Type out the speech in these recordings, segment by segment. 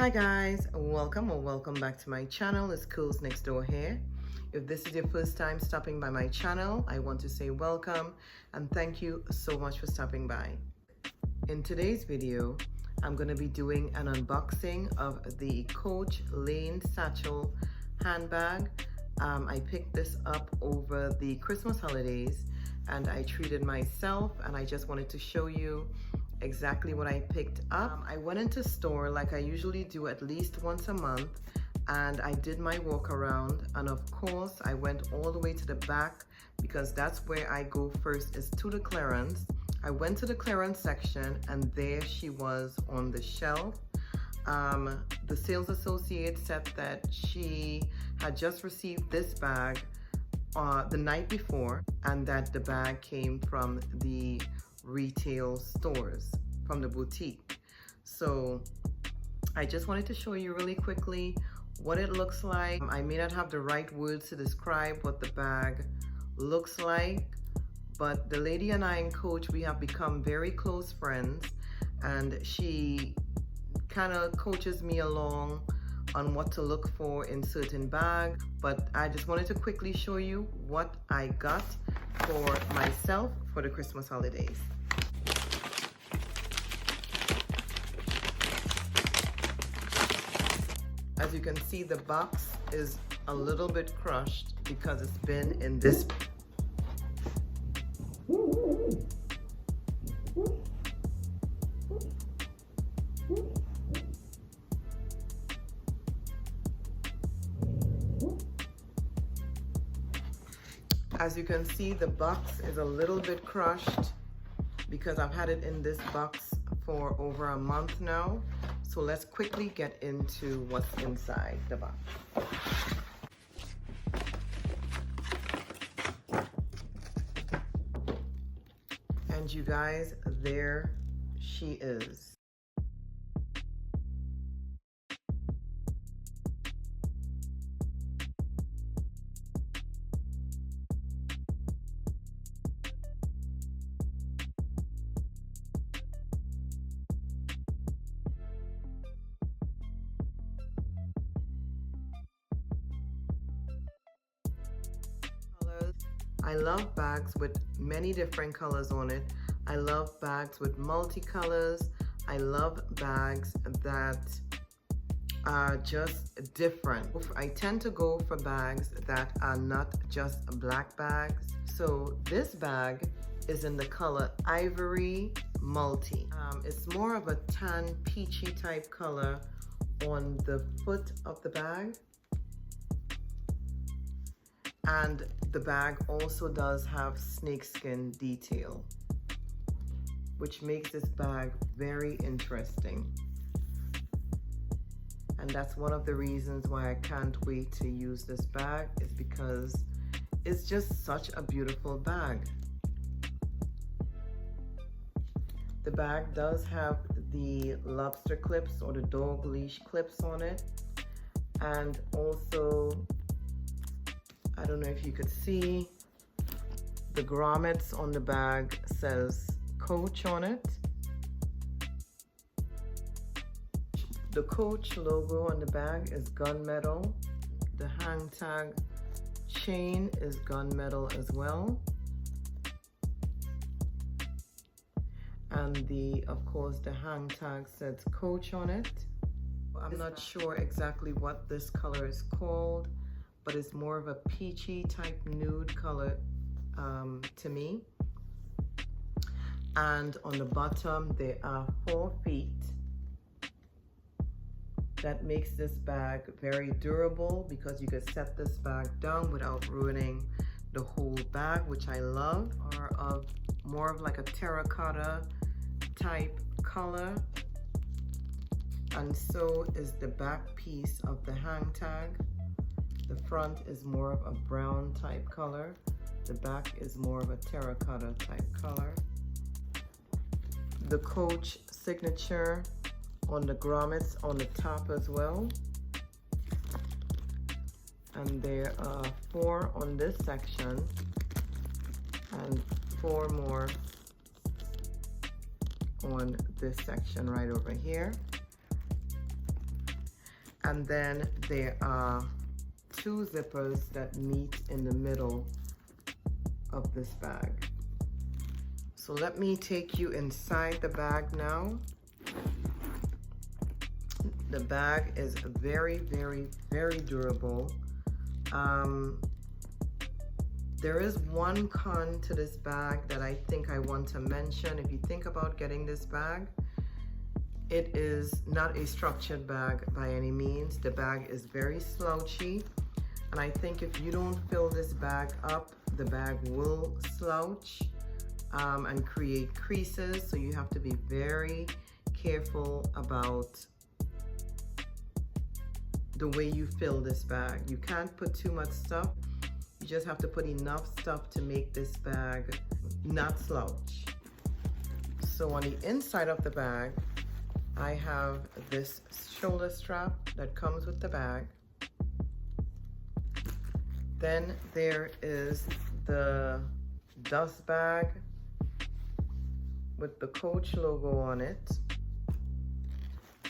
Hi guys, welcome or welcome back to my channel. It's Cools Next Door here. If this is your first time stopping by my channel, I want to say welcome and thank you so much for stopping by. In today's video, I'm going to be doing an unboxing of the Coach Lane Satchel handbag. I picked this up over the Christmas holidays and I treated myself, and I just wanted to show you exactly what I picked up. I went into store like I usually do at least once a month, and I did my walk around, and of course I went all the way to the back because that's where I go first, is to the clearance. I went to the clearance section and there she was on the shelf. The sales associate said that she had just received this bag the night before, and that the bag came from the retail stores, from the boutique. So I just wanted to show you really quickly what it looks like. I may not have the right words to describe what the bag looks like, but the lady and I in Coach, we have become very close friends, and she kind of coaches me along on what to look for in certain bags. But I just wanted to quickly show you what I got for myself for the Christmas holidays. As you can see, the box is a little bit crushed because it's been in this As you can see, the box is a little bit crushed because I've had it in this box for over a month now. So let's quickly get into what's inside the box. And you guys, there she is. I love bags with many different colors on it. I love bags with multicolors. I love bags that are just different. I tend to go for bags that are not just black bags. So this bag is in the color Ivory Multi. It's more of a tan peachy type color on the foot of the bag. And the bag also does have snakeskin detail, which makes this bag very interesting. And that's one of the reasons why I can't wait to use this bag, is because it's just such a beautiful bag. The bag does have the lobster clips or the dog leash clips on it, and also, I don't know if you could see, the grommets on the bag says Coach on it. The Coach logo on the bag is gunmetal. The hang tag chain is gunmetal as well. And of course, the hang tag says Coach on it. I'm not sure exactly what this color is called, but it's more of a peachy type nude color to me. And on the bottom, there are 4 feet. That makes this bag very durable because you could set this bag down without ruining the whole bag, which I love. Are of more of like a terracotta type color. And so is the back piece of the hang tag. The front is more of a brown type color. The back is more of a terracotta type color. The Coach signature on the grommets on the top as well. And there are 4 on this section and 4 more on this section right over here. And then there are two zippers that meet in the middle of this bag. So let me take you inside the bag now. The bag is very, very, very durable. There is one con to this bag that I think I want to mention. If you think about getting this bag, it is not a structured bag by any means. The bag is very slouchy, and I think if you don't fill this bag up, the bag will slouch and create creases. So you have to be very careful about the way you fill this bag. You can't put too much stuff. You just have to put enough stuff to make this bag not slouch. So on the inside of the bag, I have this shoulder strap that comes with the bag. Then there is the dust bag with the Coach logo on it.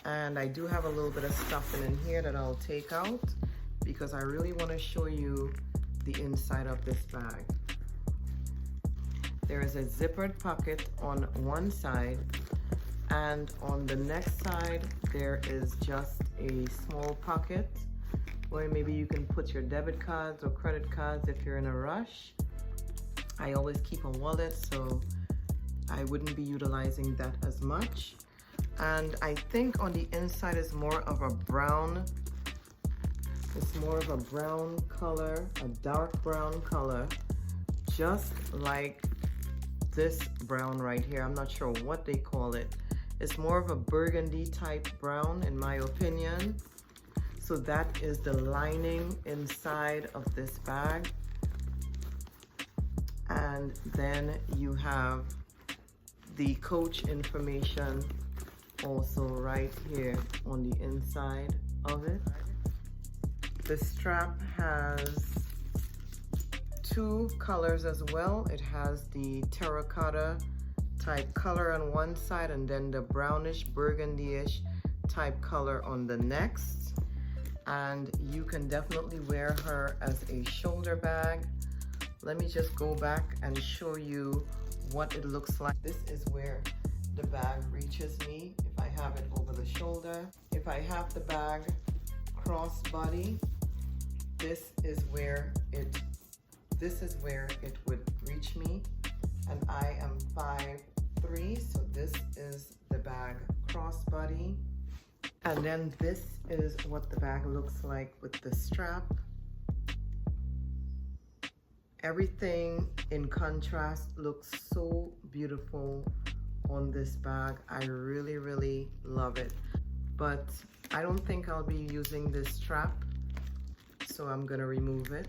And I do have a little bit of stuffing in here that I'll take out because I really want to show you the inside of this bag. There is a zippered pocket on one side, and on the next side there is just a small pocket where maybe you can put your debit cards or credit cards if you're in a rush. I always keep a wallet, so I wouldn't be utilizing that as much. And I think on the inside is more of a brown. It's more of a brown color, a dark brown color, just like this brown right here. I'm not sure what they call it. It's more of a burgundy type brown in my opinion. So that is the lining inside of this bag. And then you have the Coach information also right here on the inside of it. The strap has two colors as well. It has the terracotta type color on one side and then the brownish burgundy-ish type color on the next. And you can definitely wear her as a shoulder bag. Let me just go back and show you what it looks like. This is where the bag reaches me if I have it over the shoulder. If I have the bag crossbody, this is where it would reach me, and I am 5'3", so this is the bag crossbody. And then this is what the bag looks like with the strap. Everything in contrast looks so beautiful on this bag. I really, really love it. But I don't think I'll be using this strap, so I'm gonna remove it.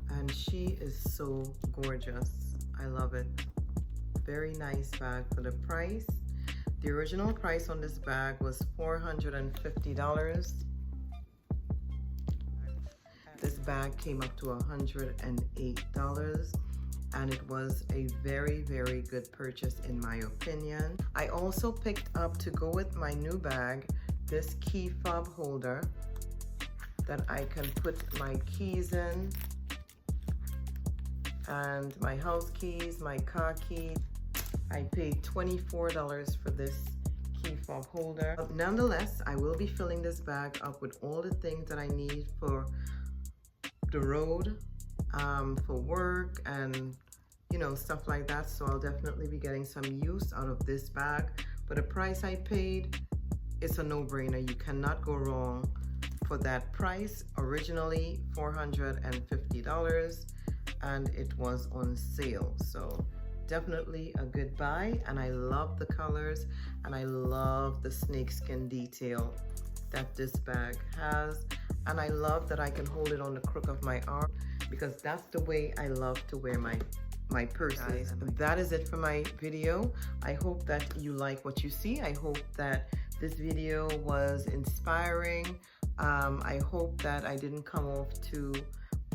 And she is so gorgeous. I love it. Very nice bag for the price. The original price on this bag was $450. This bag came up to $108, and it was a very, very good purchase in my opinion. I also picked up, to go with my new bag, this key fob holder that I can put my keys in, and my house keys, my car keys. I paid $24 for this key fob holder. But nonetheless, I will be filling this bag up with all the things that I need for the road, for work, and you know, stuff like that. So I'll definitely be getting some use out of this bag. For the price I paid, it's a no-brainer. You cannot go wrong for that price. Originally $450, and it was on sale. So definitely a good buy, and I love the colors, and I love the snakeskin detail that this bag has, and I love that I can hold it on the crook of my arm, because that's the way I love to wear my purses. That is it for my video. I hope that you like what you see. I hope that this video was inspiring. I hope that I didn't come off too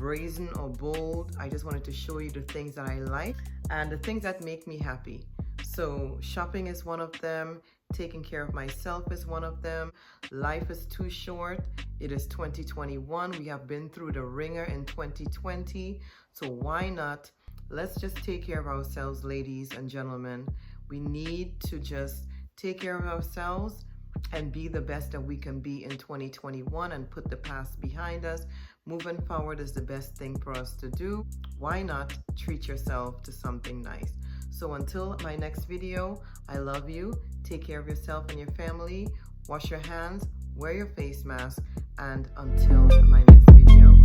brazen or bold. I just wanted to show you the things that I like and the things that make me happy. So shopping is one of them. Taking care of myself is one of them. Life is too short. It is 2021. We have been through the ringer in 2020. So why not? Let's just take care of ourselves, ladies and gentlemen. We need to just take care of ourselves and be the best that we can be in 2021 and put the past behind us. Moving forward is the best thing for us to do. Why not treat yourself to something nice? So until my next video, I love you. Take care of yourself and your family. Wash your hands, wear your face mask, and until my next video.